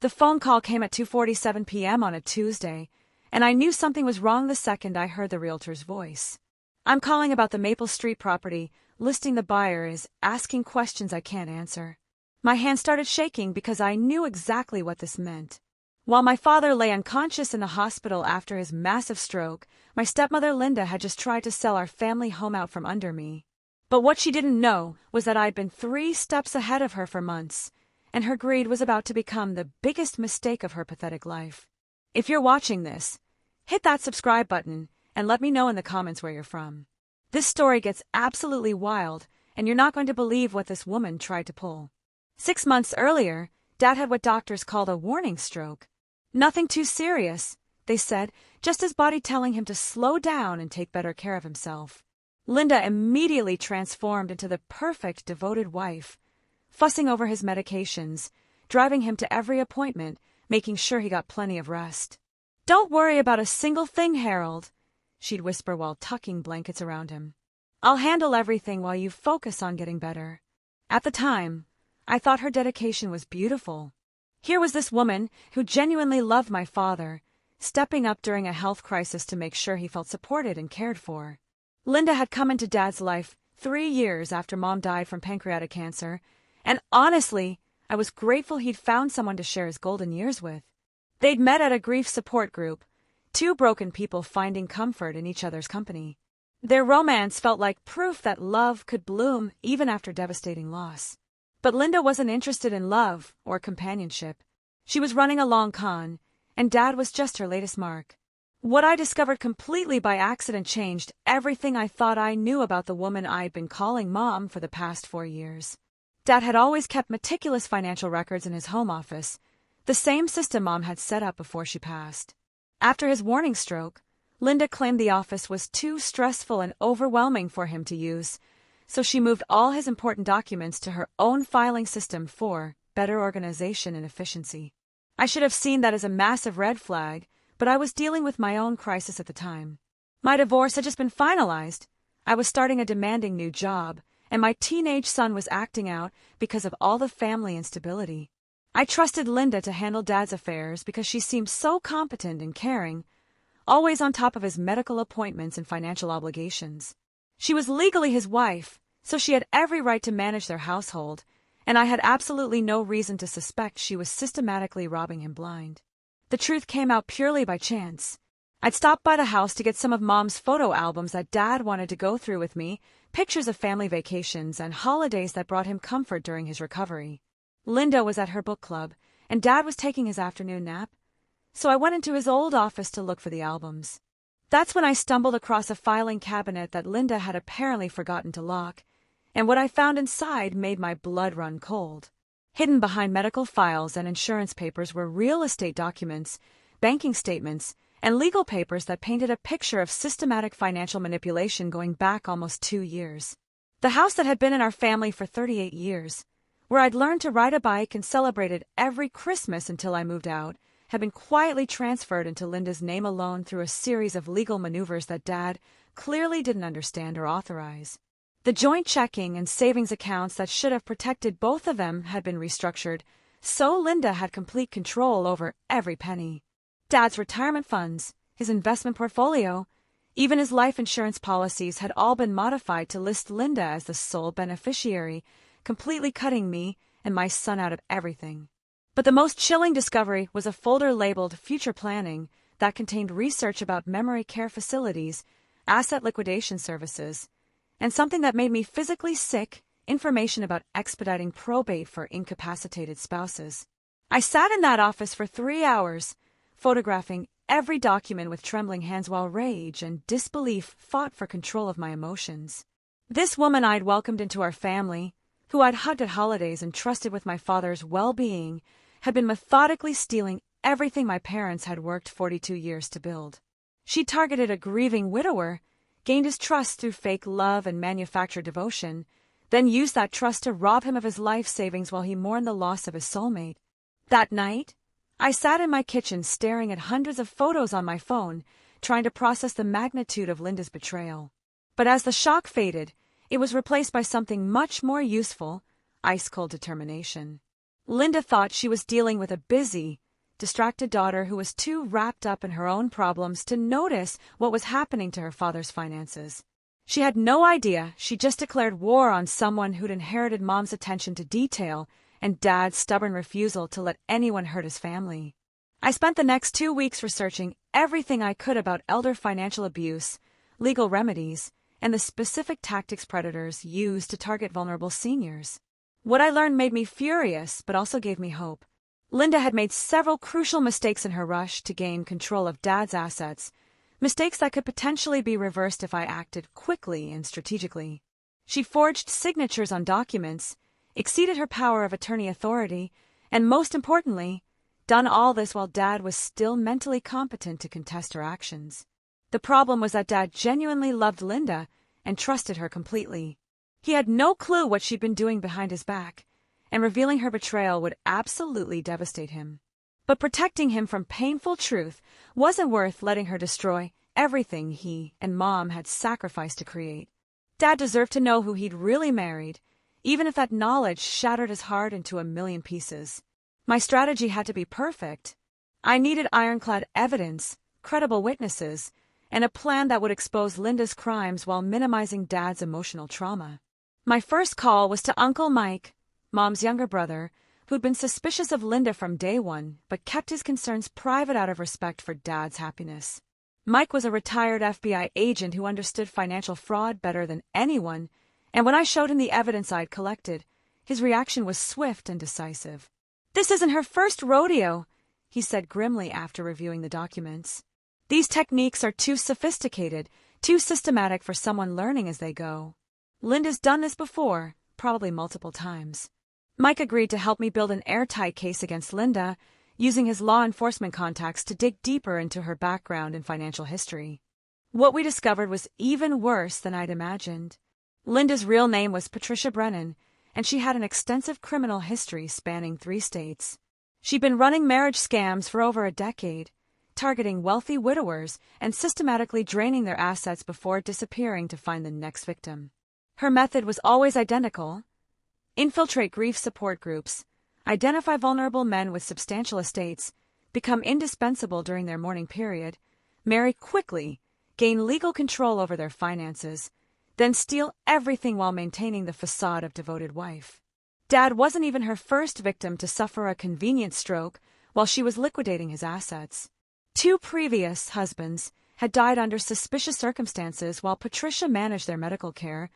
The phone call came at 2:47 p.m. on a Tuesday, and I knew something was wrong the second I heard the realtor's voice. "I'm calling about the Maple Street property. Listing the buyer is asking questions I can't answer." My hand started shaking because I knew exactly what this meant. While my father lay unconscious in the hospital after his massive stroke, my stepmother Linda had just tried to sell our family home out from under me. But what she didn't know was that I'd been 3 steps ahead of her for months, and her greed was about to become the biggest mistake of her pathetic life. If you're watching this, hit that subscribe button and let me know in the comments where you're from. This story gets absolutely wild, and you're not going to believe what this woman tried to pull. 6 months earlier, Dad had what doctors called a warning stroke. Nothing too serious, they said, just his body telling him to slow down and take better care of himself. Linda immediately transformed into the perfect devoted wife, fussing over his medications, driving him to every appointment, making sure he got plenty of rest. "Don't worry about a single thing, Harold," she'd whisper while tucking blankets around him. "I'll handle everything while you focus on getting better." At the time, I thought her dedication was beautiful. Here was this woman who genuinely loved my father, stepping up during a health crisis to make sure he felt supported and cared for. Linda had come into Dad's life 3 years after Mom died from pancreatic cancer, and honestly, I was grateful he'd found someone to share his golden years with. They'd met at a grief support group, 2 broken people finding comfort in each other's company. Their romance felt like proof that love could bloom even after devastating loss. But Linda wasn't interested in love or companionship. She was running a long con, and Dad was just her latest mark. What I discovered completely by accident changed everything I thought I knew about the woman I'd been calling Mom for the past 4 years. Dad had always kept meticulous financial records in his home office, the same system Mom had set up before she passed. After his warning stroke, Linda claimed the office was too stressful and overwhelming for him to use, so she moved all his important documents to her own filing system for better organization and efficiency. I should have seen that as a massive red flag, but I was dealing with my own crisis at the time. My divorce had just been finalized. I was starting a demanding new job, and my teenage son was acting out because of all the family instability. I trusted Linda to handle Dad's affairs because she seemed so competent and caring, always on top of his medical appointments and financial obligations. She was legally his wife, so she had every right to manage their household, and I had absolutely no reason to suspect she was systematically robbing him blind. The truth came out purely by chance. I'd stopped by the house to get some of Mom's photo albums that Dad wanted to go through with me, pictures of family vacations and holidays that brought him comfort during his recovery. Linda was at her book club, and Dad was taking his afternoon nap, so I went into his old office to look for the albums. That's when I stumbled across a filing cabinet that Linda had apparently forgotten to lock, and what I found inside made my blood run cold. Hidden behind medical files and insurance papers were real estate documents, banking statements, and legal papers that painted a picture of systematic financial manipulation going back almost 2 years. The house that had been in our family for 38 years, where I'd learned to ride a bike and celebrated every Christmas until I moved out, had been quietly transferred into Linda's name alone through a series of legal maneuvers that Dad clearly didn't understand or authorize. The joint checking and savings accounts that should have protected both of them had been restructured, so Linda had complete control over every penny. Dad's retirement funds, his investment portfolio, even his life insurance policies had all been modified to list Linda as the sole beneficiary, completely cutting me and my son out of everything. But the most chilling discovery was a folder labeled Future Planning that contained research about memory care facilities, asset liquidation services, and something that made me physically sick, information about expediting probate for incapacitated spouses. I sat in that office for 3 hours, photographing every document with trembling hands while rage and disbelief fought for control of my emotions. This woman I'd welcomed into our family, who I'd hugged at holidays and trusted with my father's well-being, had been methodically stealing everything my parents had worked 42 years to build. She targeted a grieving widower, gained his trust through fake love and manufactured devotion, then used that trust to rob him of his life savings while he mourned the loss of his soulmate. That night, I sat in my kitchen staring at hundreds of photos on my phone, trying to process the magnitude of Linda's betrayal. But as the shock faded, it was replaced by something much more useful: ice-cold determination. Linda thought she was dealing with a busy, distracted daughter who was too wrapped up in her own problems to notice what was happening to her father's finances. She had no idea she just declared war on someone who'd inherited Mom's attention to detail and Dad's stubborn refusal to let anyone hurt his family. I spent the next 2 weeks researching everything I could about elder financial abuse, legal remedies, and the specific tactics predators use to target vulnerable seniors. What I learned made me furious, but also gave me hope. Linda had made several crucial mistakes in her rush to gain control of Dad's assets, mistakes that could potentially be reversed if I acted quickly and strategically. She forged signatures on documents, exceeded her power of attorney authority, and most importantly, done all this while Dad was still mentally competent to contest her actions. The problem was that Dad genuinely loved Linda and trusted her completely. He had no clue what she'd been doing behind his back, and revealing her betrayal would absolutely devastate him. But protecting him from painful truth wasn't worth letting her destroy everything he and Mom had sacrificed to create. Dad deserved to know who he'd really married, even if that knowledge shattered his heart into a million pieces. My strategy had to be perfect. I needed ironclad evidence, credible witnesses, and a plan that would expose Linda's crimes while minimizing Dad's emotional trauma. My first call was to Uncle Mike, Mom's younger brother, who'd been suspicious of Linda from day one, but kept his concerns private out of respect for Dad's happiness. Mike was a retired FBI agent who understood financial fraud better than anyone, and when I showed him the evidence I'd collected, his reaction was swift and decisive. "This isn't her first rodeo," he said grimly after reviewing the documents. "These techniques are too sophisticated, too systematic for someone learning as they go. Linda's done this before, probably multiple times." Mike agreed to help me build an airtight case against Linda, using his law enforcement contacts to dig deeper into her background and financial history. What we discovered was even worse than I'd imagined. Linda's real name was Patricia Brennan, and she had an extensive criminal history spanning 3 states. She'd been running marriage scams for over a decade, targeting wealthy widowers and systematically draining their assets before disappearing to find the next victim. Her method was always identical: infiltrate grief support groups, identify vulnerable men with substantial estates, become indispensable during their mourning period, marry quickly, gain legal control over their finances, then steal everything while maintaining the facade of devoted wife. Dad wasn't even her first victim to suffer a convenient stroke while she was liquidating his assets. 2 previous husbands had died under suspicious circumstances while Patricia managed their medical care,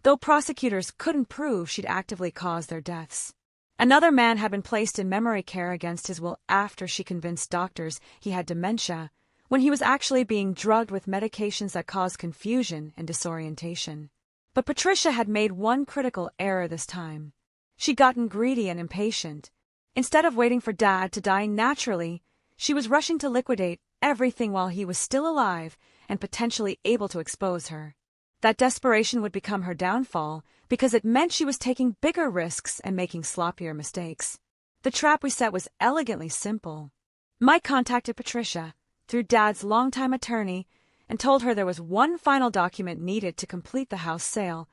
though prosecutors couldn't prove she'd actively caused their deaths. Another man had been placed in memory care against his will after she convinced doctors he had dementia, when he was actually being drugged with medications that caused confusion and disorientation. But Patricia had made one critical error this time. She'd gotten greedy and impatient. Instead of waiting for Dad to die naturally, she was rushing to liquidate everything while he was still alive and potentially able to expose her. That desperation would become her downfall because it meant she was taking bigger risks and making sloppier mistakes. The trap we set was elegantly simple. Mike contacted Patricia through Dad's longtime attorney and told her there was one final document needed to complete the house sale,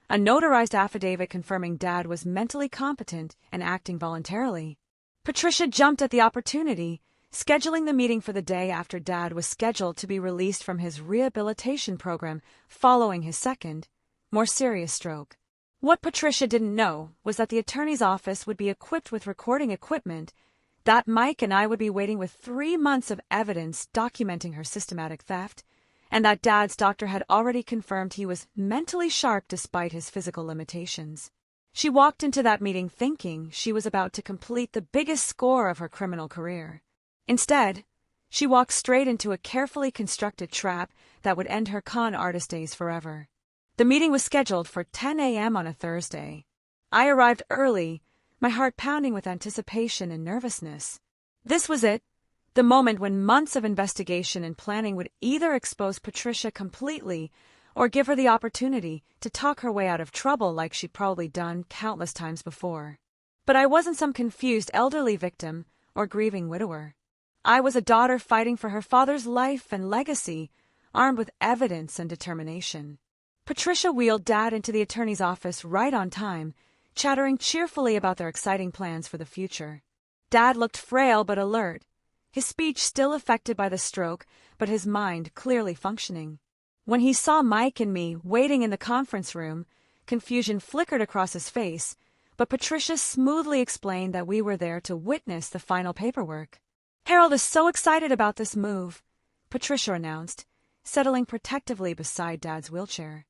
a notarized affidavit confirming Dad was mentally competent and acting voluntarily. Patricia jumped at the opportunity, scheduling the meeting for the day after Dad was scheduled to be released from his rehabilitation program following his second, more serious stroke. What Patricia didn't know was that the attorney's office would be equipped with recording equipment, that Mike and I would be waiting with 3 months of evidence documenting her systematic theft, and that Dad's doctor had already confirmed he was mentally sharp despite his physical limitations. She walked into that meeting thinking she was about to complete the biggest score of her criminal career. Instead, she walked straight into a carefully constructed trap that would end her con artist days forever. The meeting was scheduled for 10 a.m. on a Thursday. I arrived early, my heart pounding with anticipation and nervousness. This was it, the moment when months of investigation and planning would either expose Patricia completely or give her the opportunity to talk her way out of trouble like she'd probably done countless times before. But I wasn't some confused elderly victim or grieving widower. I was a daughter fighting for her father's life and legacy, armed with evidence and determination. Patricia wheeled Dad into the attorney's office right on time, chattering cheerfully about their exciting plans for the future. Dad looked frail but alert, his speech still affected by the stroke, but his mind clearly functioning. When he saw Mike and me waiting in the conference room, confusion flickered across his face, but Patricia smoothly explained that we were there to witness the final paperwork. "Harold is so excited about this move," Patricia announced, settling protectively beside Dad's wheelchair.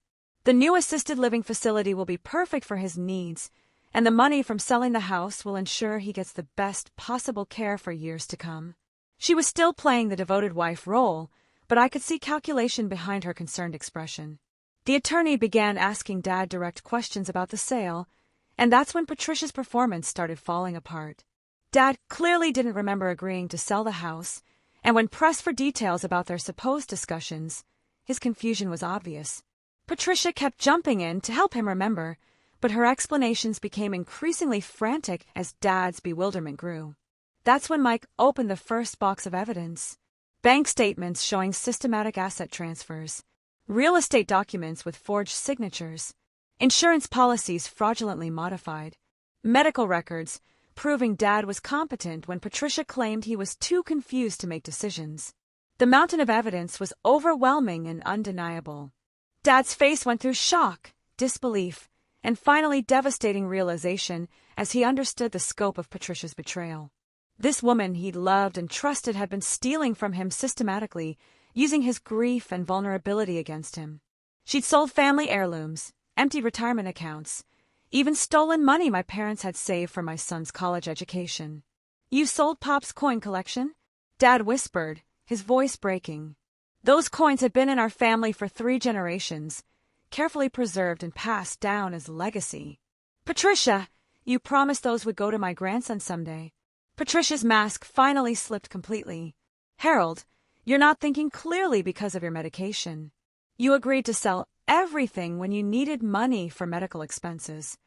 "The new assisted living facility will be perfect for his needs, and the money from selling the house will ensure he gets the best possible care for years to come." She was still playing the devoted wife role, but I could see calculation behind her concerned expression. The attorney began asking Dad direct questions about the sale, and that's when Patricia's performance started falling apart. Dad clearly didn't remember agreeing to sell the house, and when pressed for details about their supposed discussions, his confusion was obvious. Patricia kept jumping in to help him remember, but her explanations became increasingly frantic as Dad's bewilderment grew. That's when Mike opened the first box of evidence. Bank statements showing systematic asset transfers, real estate documents with forged signatures, insurance policies fraudulently modified, medical records proving Dad was competent when Patricia claimed he was too confused to make decisions. The mountain of evidence was overwhelming and undeniable. Dad's face went through shock, disbelief, and finally devastating realization as he understood the scope of Patricia's betrayal. This woman he'd loved and trusted had been stealing from him systematically, using his grief and vulnerability against him. She'd sold family heirlooms, emptied retirement accounts, even stolen money my parents had saved for my son's college education. "You sold Pop's coin collection?" Dad whispered, his voice breaking. "Those coins had been in our family for 3 generations, carefully preserved and passed down as legacy." "Patricia, you promised those would go to my grandson someday." Patricia's mask finally slipped completely. "Harold, you're not thinking clearly because of your medication. You agreed to sell everything when you needed money for medical expenses.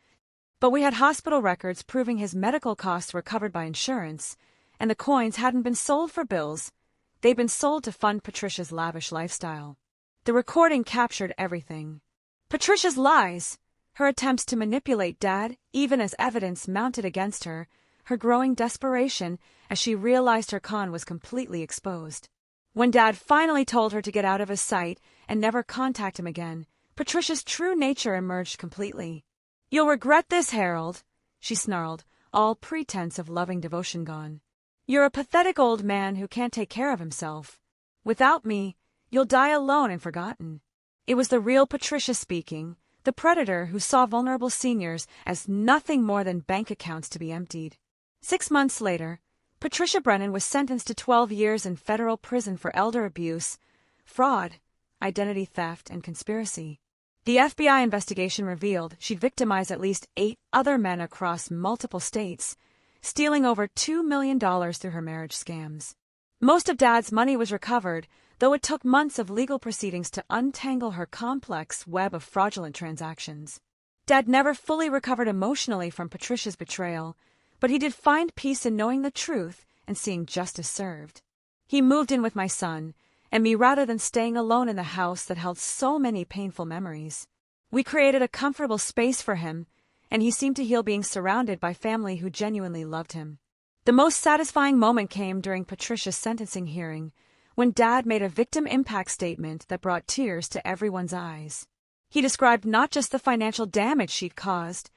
But we had hospital records proving his medical costs were covered by insurance, and the coins hadn't been sold for bills. They'd been sold to fund Patricia's lavish lifestyle. The recording captured everything. Patricia's lies, her attempts to manipulate Dad, even as evidence mounted against her, her growing desperation as she realized her con was completely exposed. When Dad finally told her to get out of his sight and never contact him again, Patricia's true nature emerged completely. "You'll regret this, Harold," she snarled, all pretense of loving devotion gone. "You're a pathetic old man who can't take care of himself. Without me, you'll die alone and forgotten." It was the real Patricia speaking, the predator who saw vulnerable seniors as nothing more than bank accounts to be emptied. 6 months later, Patricia Brennan was sentenced to 12 years in federal prison for elder abuse, fraud, identity theft, and conspiracy. The FBI investigation revealed she'd victimized at least 8 other men across multiple states, stealing over $2 million through her marriage scams. Most of Dad's money was recovered, though it took months of legal proceedings to untangle her complex web of fraudulent transactions. Dad never fully recovered emotionally from Patricia's betrayal, but he did find peace in knowing the truth and seeing justice served. He moved in with my son and me rather than staying alone in the house that held so many painful memories. We created a comfortable space for him, and he seemed to heal being surrounded by family who genuinely loved him. The most satisfying moment came during Patricia's sentencing hearing, when Dad made a victim impact statement that brought tears to everyone's eyes. He described not just the financial damage she'd caused,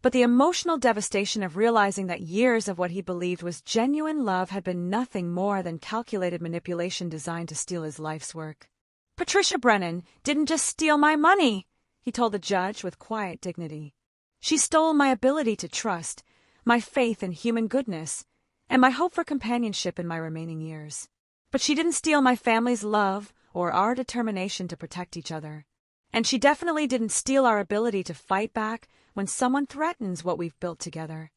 but the emotional devastation of realizing that years of what he believed was genuine love had been nothing more than calculated manipulation designed to steal his life's work. "Patricia Brennan didn't just steal my money," he told the judge with quiet dignity. "She stole my ability to trust, my faith in human goodness, and my hope for companionship in my remaining years. But she didn't steal my family's love or our determination to protect each other. And she definitely didn't steal our ability to fight back when someone threatens what we've built together."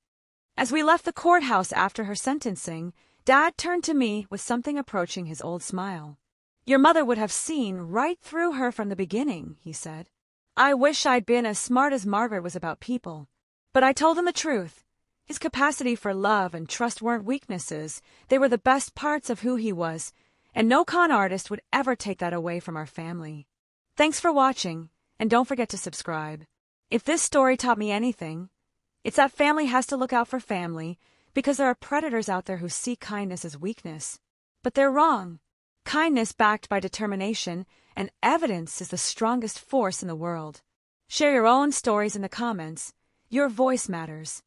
As we left the courthouse after her sentencing, Dad turned to me with something approaching his old smile. "Your mother would have seen right through her from the beginning," he said. "I wish I'd been as smart as Margaret was about people. But I told him the truth. His capacity for love and trust weren't weaknesses. They were the best parts of who he was, and no con artist would ever take that away from our family." Thanks for watching, and don't forget to subscribe. If this story taught me anything, It's that family has to look out for family because there are predators out there who see kindness as weakness. But they're wrong. Kindness backed by determination and evidence is the strongest force in the world. Share your own stories in the comments. Your voice matters.